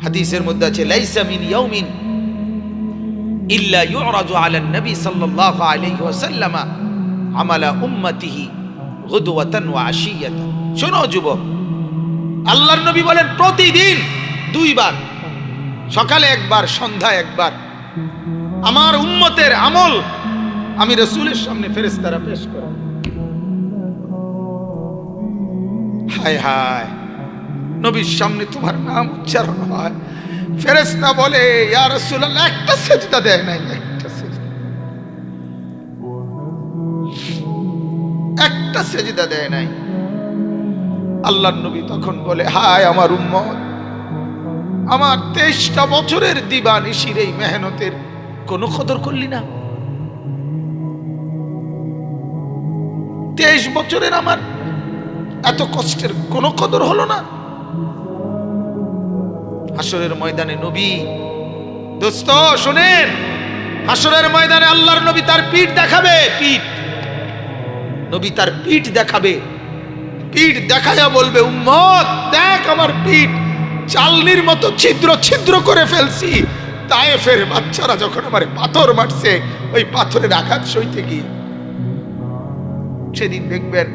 হাদিসের মধ্যে আছে লাইসা মিন ইয়াউমিন ইল্লা ইউরাজু আলা নবী সাল্লাল্লাহু আলাইহি ওয়াসাল্লাম আমালা উম্মতিহি গুদওয়াতান ওয়া আশিয়াতান। শোনো যুবক, আল্লাহর নবী বলেন প্রতিদিন দুইবার, সকালে একবার সন্ধ্যায় একবার, আমার উম্মতের আমল আমি রাসূলের সামনে ফেরেশতারা পেশ করে। হায় হায়, নবীর সামনে তোমার নাম উচ্চারণ হয়, ফেরেশতা বলে ইয়া রাসূলুল্লাহ একটা সিজদা দেয় নাই, একটা সিজদা দেয় নাই। আল্লাহর নবী তখন বলে হায় আমার উম্মত, আমার 23টা বছরের দিবানিশির এই মেহনতের কোনো কদর করলি না? 23 বছরের আমার এত কষ্টের কোনো কদর হলো না? হাসরের ময়দানে নবী, দোস্ত শুনেন, হাসরের ময়দানে আল্লাহর নবী তার পিঠ দেখাবে, পিঠ, নবী তার পিঠ দেখাবে, পিঠ দেখায়া বলবে উম্মত দেখ আমার পিঠ চালনির মতো ছিদ্র ছিদ্র করে ফেলছি। তায়েফের বাচ্চারা যখন আমার পাথর মারছে, ওই পাথরের আঘাত সইতে গিয়ে। সেদিন দেখবেন,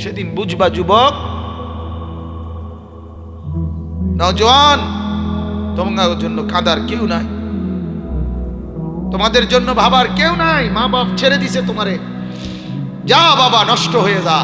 সেদিন বুঝবা যুবক, নওজোয়ান, তোমাদের জন্য কাঁদার কেউ নাই, তোমাদের জন্য ভাবার কেউ নাই। মা বাপ ছেড়ে দিছে তোমারে, যা বাবা নষ্ট হয়ে যা।